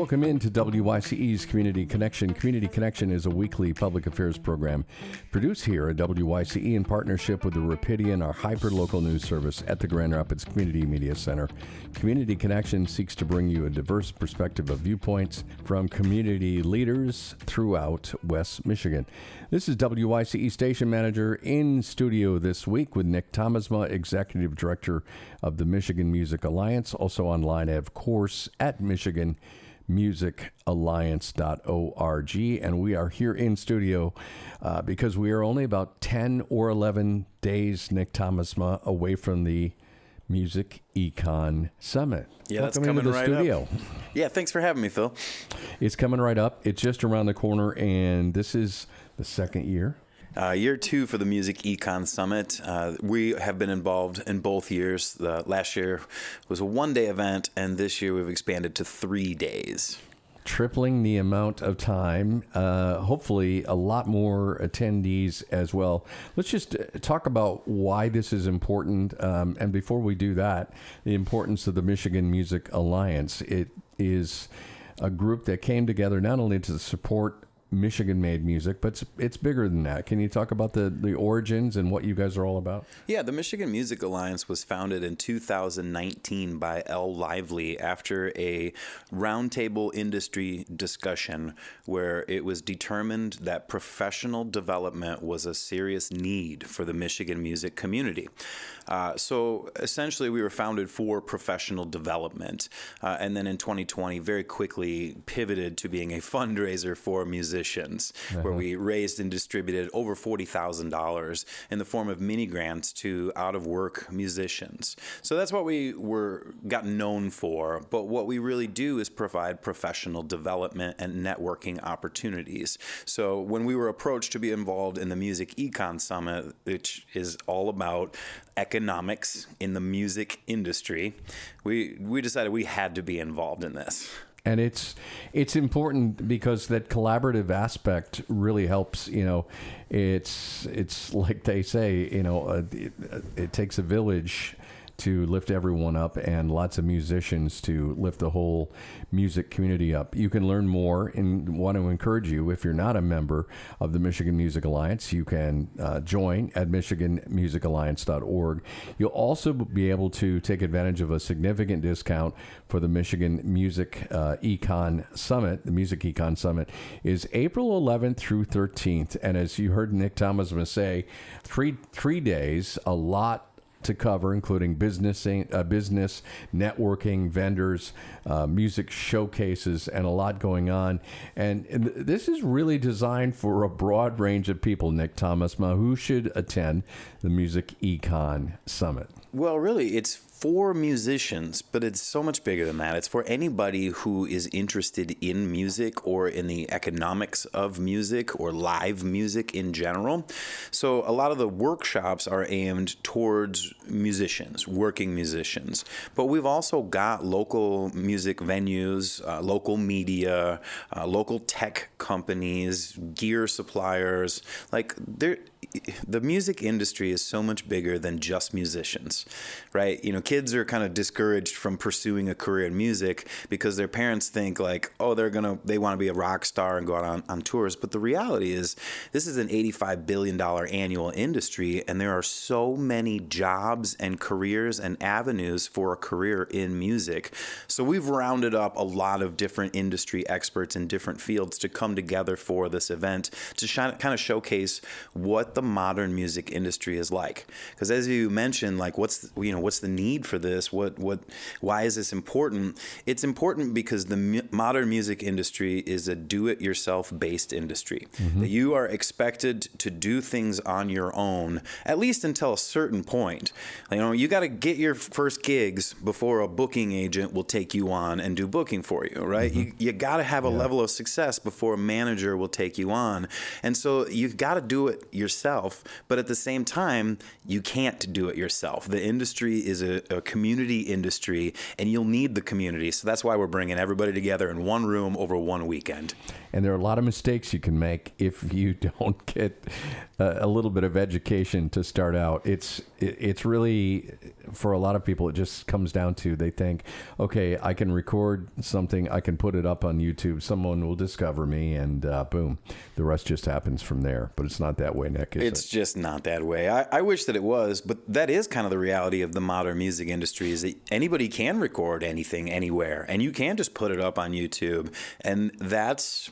Welcome into WYCE's Community Connection. Community Connection is a weekly public affairs program produced here at WYCE in partnership with the Rapidian, our hyper-local news service at the Grand Rapids Community Media Center. Community Connection seeks to bring you a diverse perspective of viewpoints from community leaders throughout West Michigan. This is WYCE Station Manager in studio this week with Nik Thomasma, Executive Director of the Michigan Music Alliance. Also online, of course, at MichiganMusicAlliance.org. And we are here in studio because we are only about 10 or 11 days, Nik Thomasma, away from the Music Econ Summit. Yeah, Welcome that's coming into the right studio. up. Yeah, thanks for having me, Phil. It's coming right up. It's just around the corner, and this is the second year. Year 2 for the Music Econ Summit. We have been involved in both years. Last year was a one-day event, and this year we've expanded to 3 days. Tripling the amount of time, hopefully a lot more attendees as well. Let's just talk about why this is important. And before we do that, the importance of the Michigan Music Alliance. It is a group that came together not only to support Michigan-made music, but it's bigger than that. Can you talk about the origins and what you guys are all about? Yeah, the Michigan Music Alliance was founded in 2019 by L. Lively after a roundtable industry discussion where it was determined that professional development was a serious need for the Michigan music community. So essentially, we were founded for professional development, and then in 2020, very quickly pivoted to being a fundraiser for musicians, where we raised and distributed over $40,000 in the form of mini grants to out-of-work musicians. So that's what we got known for. But what we really do is provide professional development and networking opportunities. So when we were approached to be involved in the Music Econ Summit, which is all about economics in the music industry, we decided we had to be involved in this. And it's important because that collaborative aspect really helps. You know, it's like they say, you know, it takes a village to lift everyone up and lots of musicians to lift the whole music community up. You can learn more and want to encourage you, if you're not a member of the Michigan Music Alliance, you can join at MichiganMusicAlliance.org. You'll also be able to take advantage of a significant discount for the Michigan Music Econ Summit. The Music Econ Summit is April 11th through 13th. And as you heard Nik Thomasma say, three days, a lot to cover, including business, networking, vendors, music showcases, and a lot going on. And this is really designed for a broad range of people, Nik Thomasma, who should attend the Music Econ Summit. Well, really, it's for musicians, but it's so much bigger than that. It's for anybody who is interested in music or in the economics of music or live music in general. So a lot of the workshops are aimed towards musicians, working musicians. But we've also got local music venues, local media, local tech companies, gear suppliers. The music industry is so much bigger than just musicians, right? You know, kids are kind of discouraged from pursuing a career in music because their parents think like, oh, they want to be a rock star and go out on tours. But the reality is this is an $85 billion annual industry, and there are so many jobs and careers and avenues for a career in music. So we've rounded up a lot of different industry experts in different fields to come together for this event to kind of showcase what the modern music industry is like. Because as you mentioned, like what's the need for this? Why is this important? It's important because the modern music industry is a do-it-yourself based industry. Mm-hmm. That you are expected to do things on your own, at least until a certain point. You know, you got to get your first gigs before a booking agent will take you on and do booking for you, right? Mm-hmm. You got to have a level of success before a manager will take you on. And so you've got to do it yourself. yourself, but at the same time, you can't do it yourself. The industry is a community industry, and you'll need the community. So that's why we're bringing everybody together in one room over one weekend. And there are a lot of mistakes you can make if you don't get a little bit of education to start out. It's really, for a lot of people, it just comes down to, they think, okay, I can record something, I can put it up on YouTube, someone will discover me, and boom, the rest just happens from there. But it's not that way, Nick, is It's it? just not that way. I wish that it was, but that is kind of the reality of the modern music industry, is that anybody can record anything anywhere, and you can just put it up on YouTube, and that's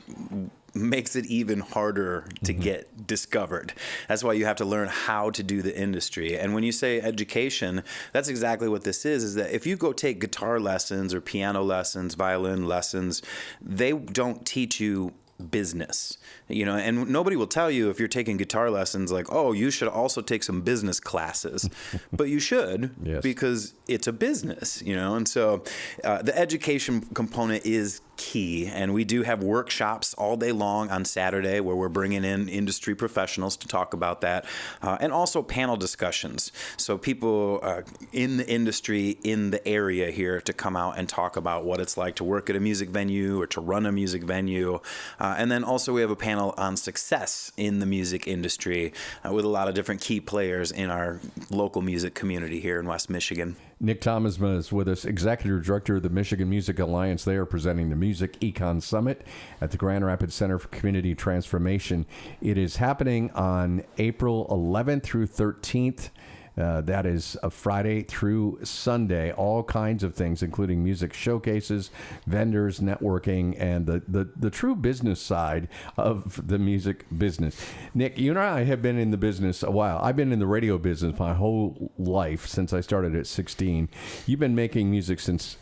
makes it even harder to get discovered. That's why you have to learn how to do the industry. And when you say education, that's exactly what this is that if you go take guitar lessons or piano lessons, violin lessons, they don't teach you business, and nobody will tell you if you're taking guitar lessons like, oh, you should also take some business classes, but you should, yes, because it's a business, and so the education component is key. And we do have workshops all day long on Saturday where we're bringing in industry professionals to talk about that, and also panel discussions. So people in the industry in the area here to come out and talk about what it's like to work at a music venue or to run a music venue. And then also we have a panel on success in the music industry with a lot of different key players in our local music community here in West Michigan. Nik Thomasma is with us, Executive Director of the Michigan Music Alliance. They are presenting the Music Econ Summit at the Grand Rapids Center for Community Transformation. It is happening on April 11th through 13th. That is a Friday through Sunday. All kinds of things, including music showcases, vendors, networking, and the true business side of the music business. Nik, you and I have been in the business a while. I've been in the radio business my whole life since I started at 16. You've been making music since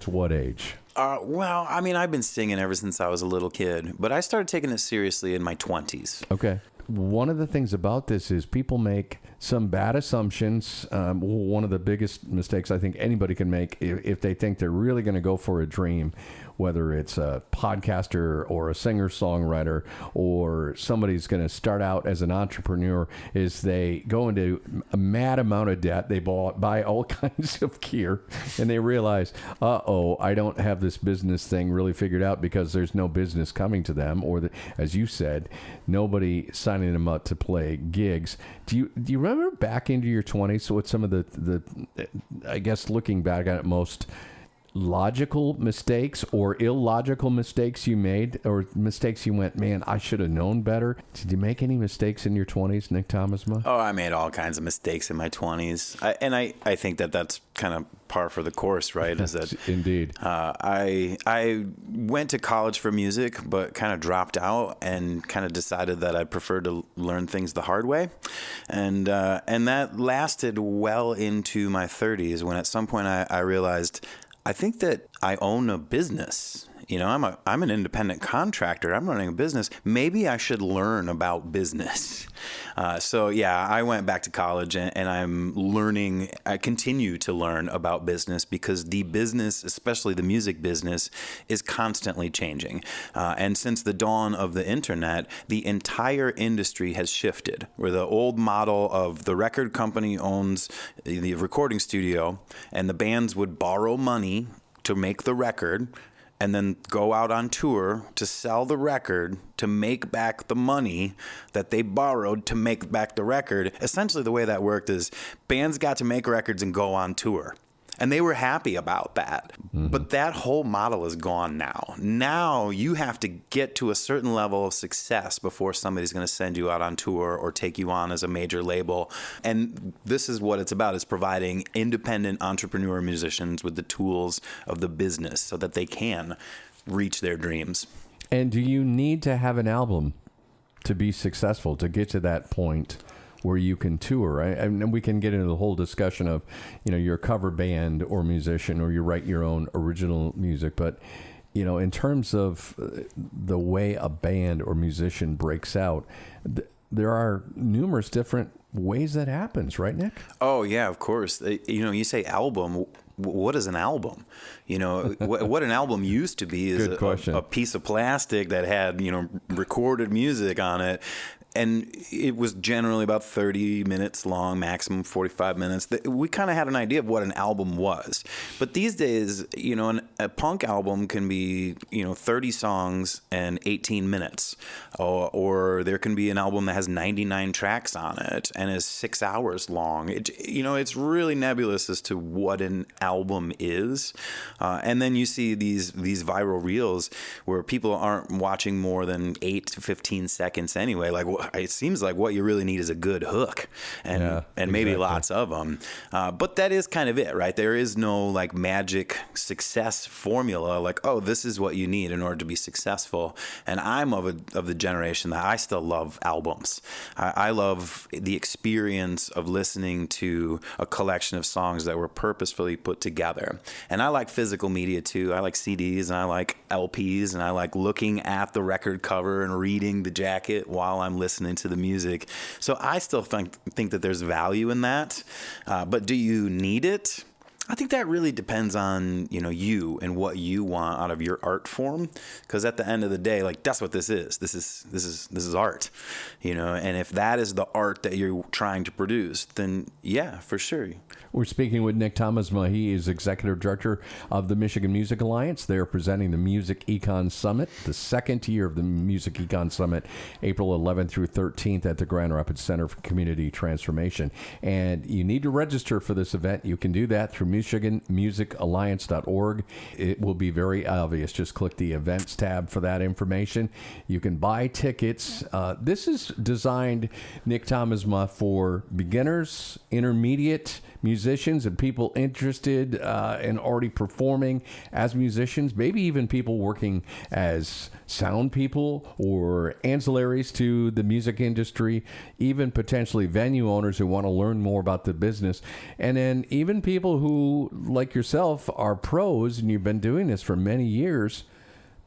what age? Well, I mean, I've been singing ever since I was a little kid, but I started taking it seriously in my 20s. Okay. One of the things about this is people make some bad assumptions. One of the biggest mistakes I think anybody can make if they think they're really going to go for a dream, whether it's a podcaster or a singer-songwriter or somebody's going to start out as an entrepreneur, is they go into a mad amount of debt. They buy all kinds of gear, and they realize, I don't have this business thing really figured out, because there's no business coming to them, or as you said, nobody signing them up to play gigs. Do you remember back into your 20s what some of the I guess looking back at it, most logical mistakes or illogical mistakes you made, or mistakes you went, man, I should have known better? Did you make any mistakes in your 20s, Nik Thomasma? Oh, I made all kinds of mistakes in my 20s. I think that's kind of par for the course, right? Is that indeed? I went to college for music, but kind of dropped out and kind of decided that I preferred to learn things the hard way, and that lasted well into my 30s, when at some point I realized, I think that I own a business. I'm an independent contractor. I'm running a business. Maybe I should learn about business. So I went back to college, and I'm learning. I continue to learn about business, because the business, especially the music business, is constantly changing. And since the dawn of the internet, the entire industry has shifted, where the old model of the record company owns the recording studio, and the bands would borrow money to make the record, and then go out on tour to sell the record to make back the money that they borrowed to make back the record. Essentially, the way that worked is bands got to make records and go on tour. And they were happy about that. Mm-hmm. But that whole model is gone now. Now you have to get to a certain level of success before somebody's going to send you out on tour or take you on as a major label. And this is what it's about, is providing independent entrepreneur musicians with the tools of the business so that they can reach their dreams. And do you need to have an album to be successful, to get to that point where you can tour, right? And we can get into the whole discussion of, you're a cover band or musician, or you write your own original music. But, in terms of the way a band or musician breaks out, there are numerous different ways that happens, right, Nik? Oh, yeah, of course. You say album. What is an album? What an album used to be is a piece of plastic that had, recorded music on it. and it was generally about 30 minutes long, maximum 45 minutes. We kind of had an idea of what an album was. But these days, a punk album can be, 30 songs and 18 minutes. Or there can be an album that has 99 tracks on it and is 6 hours long. It's really nebulous as to what an album is. And then you see these viral reels where people aren't watching more than 8 to 15 seconds anyway. Like, it seems like what you really need is a good hook and maybe lots of them. But that is kind of it, right? There is no like magic success formula like, oh, this is what you need in order to be successful. And I'm of the generation that I still love albums. I love the experience of listening to a collection of songs that were purposefully put together. And I like physical media too. I like CDs and I like LPs and I like looking at the record cover and reading the jacket while I'm listening to the music. So I still think that there's value in that. But do you need it? I think that really depends on, you and what you want out of your art form. Because at the end of the day, like, that's what this is. This is art, and if that is the art that you're trying to produce, then yeah, for sure. We're speaking with Nik Thomasma. He is Executive Director of the Michigan Music Alliance. They're presenting the Music Econ Summit, the second year of the Music Econ Summit, April 11th through 13th at the Grand Rapids Center for Community Transformation. And you need to register for this event. You can do that through MichiganMusicAlliance.org. It will be very obvious. Just click the events tab for that information. You can buy tickets. This is designed, Nik Thomasma, for beginners, intermediate musicians, and people interested in already performing as musicians, maybe even people working as sound people or ancillaries to the music industry, even potentially venue owners who want to learn more about the business, and then even people who, like yourself, are pros and you've been doing this for many years.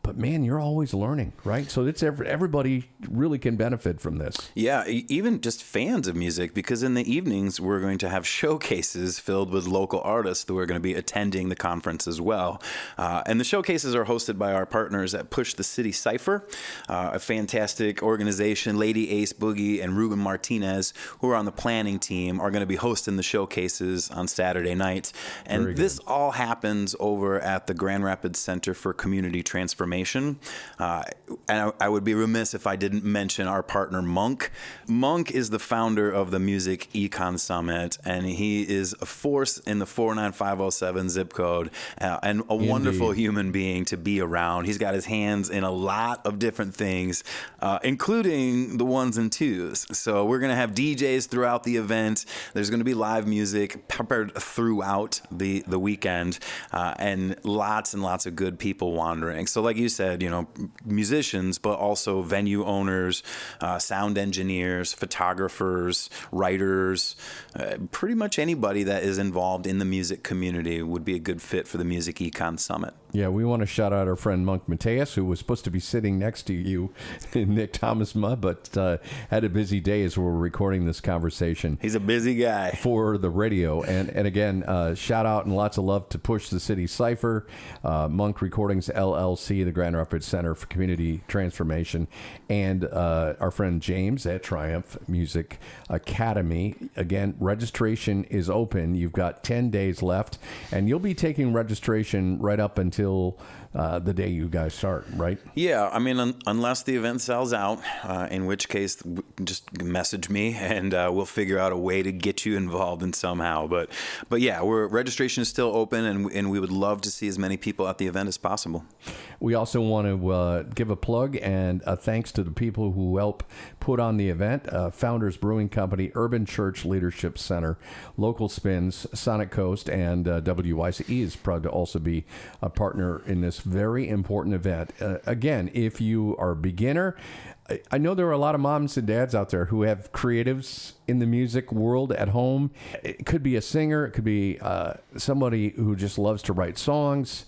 But man, you're always learning, right? So it's everybody really can benefit from this. Yeah, even just fans of music, because in the evenings we're going to have showcases filled with local artists who are going to be attending the conference as well. And the showcases are hosted by our partners at Push the City Cipher, a fantastic organization. Lady Ace Boogie and Ruben Martinez, who are on the planning team, are going to be hosting the showcases on Saturday night. And this all happens over at the Grand Rapids Center for Community Transformation. And I would be remiss if I didn't mention our partner, Monk. Monk is the founder of the Music Econ Summit, and he is a force in the 49507 zip code and a wonderful human being to be around. He's got his hands in a lot of different things, including the ones and twos. So we're going to have DJs throughout the event. There's going to be live music peppered throughout the weekend, and lots of good people wandering. So like you said, musicians, but also venue owners, sound engineers, photographers, writers, pretty much anybody that is involved in the music community would be a good fit for the Music Econ Summit. Yeah, we want to shout out our friend Monk Mattheus, who was supposed to be sitting next to you, Nik Thomasma, but had a busy day as we're recording this conversation. He's a busy guy. For the radio. And again, shout out and lots of love to Push the City Cipher, Monk Recordings LLC, the Grand Rapids Center for Community Transformation, and our friend James at Triumph Music Academy. Again, registration is open. You've got 10 days left, and you'll be taking registration right up until the day you guys start, right? Yeah, I mean, unless the event sells out, in which case just message me and we'll figure out a way to get you involved in somehow. But yeah, registration is still open, and we would love to see as many people at the event as possible. We also want to give a plug and a thanks to the people who help put on the event. Founders Brewing Company, Urban Church Leadership Center, Local Spins, Sonic Coast, and WYCE is proud to also be a partner in this very important event. Again, if you are a beginner, I know there are a lot of moms and dads out there who have creatives in the music world at home. It could be a singer. It could be somebody who just loves to write songs.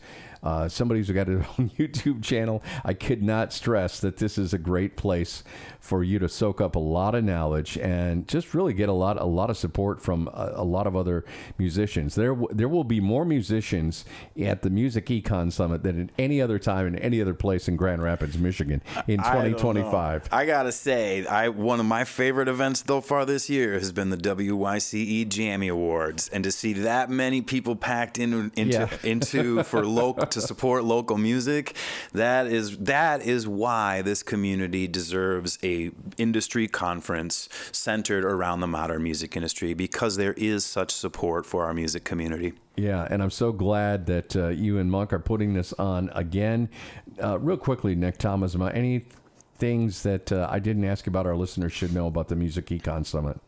somebody who's got a YouTube channel, I could not stress that this is a great place for you to soak up a lot of knowledge and just really get a lot of support from a lot of other musicians. There will be more musicians at the Music Econ Summit than at any other time in any other place in Grand Rapids, Michigan in 2025. I gotta say, one of my favorite events so far this year has been the WYCE Jammy Awards, and to see that many people packed into to support local music, that is why this community deserves a industry conference centered around the modern music industry, because there is such support for our music community. Yeah, and I'm so glad that you and Monk are putting this on again. Real quickly, Nik Thomasma, any things that I didn't ask about our listeners should know about the Music Econ Summit?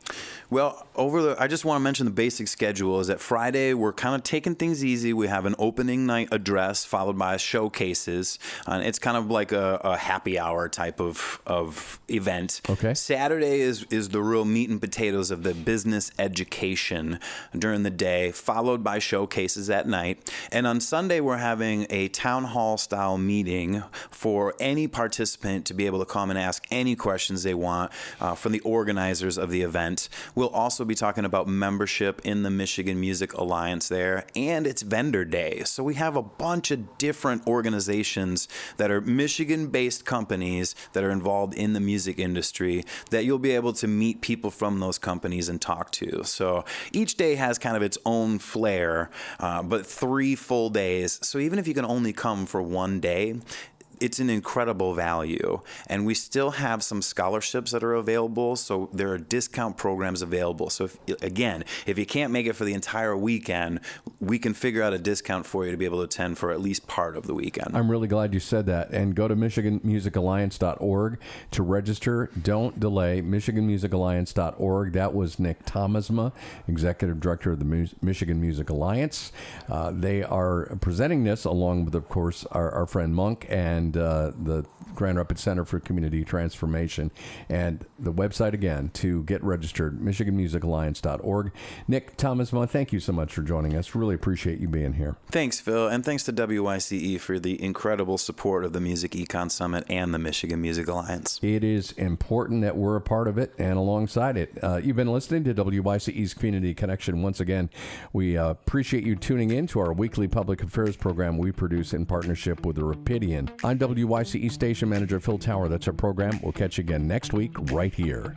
Well, I just want to mention the basic schedule is that Friday we're kind of taking things easy. We have an opening night address followed by showcases. It's kind of like a happy hour type of event. Okay. Saturday is the real meat and potatoes of the business education during the day, followed by showcases at night. And on Sunday we're having a town hall style meeting for any participant to be able to come and ask any questions they want from the organizers of the event. We'll also be talking about membership in the Michigan Music Alliance there, and it's vendor day. So we have a bunch of different organizations that are Michigan-based companies that are involved in the music industry that you'll be able to meet people from those companies and talk to. So each day has kind of its own flair, but 3 full days. So even if you can only come for one day, it's an incredible value, and we still have some scholarships that are available, so there are discount programs available. So if you can't make it for the entire weekend, we can figure out a discount for you to be able to attend for at least part of the weekend. I'm really glad you said that, and go to MichiganMusicAlliance.org to register. Don't delay, MichiganMusicAlliance.org. That was Nik Thomasma, Executive Director of the Michigan Music Alliance. They are presenting this along with, of course, our friend Monk and the Grand Rapids Center for Community Transformation. And the website, again, to get registered, MichiganMusicAlliance.org. Nik Thomasma, thank you so much for joining us. Really appreciate you being here. Thanks, Phil, and thanks to WYCE for the incredible support of the Music Econ Summit and the Michigan Music Alliance. It is important that we're a part of it and alongside it. You've been listening to WYCE's Community Connection. Once again, we appreciate you tuning in to our weekly public affairs program we produce in partnership with the Rapidian. I'm WYCE Station Manager Phil Tower. That's our program. We'll catch you again next week right here.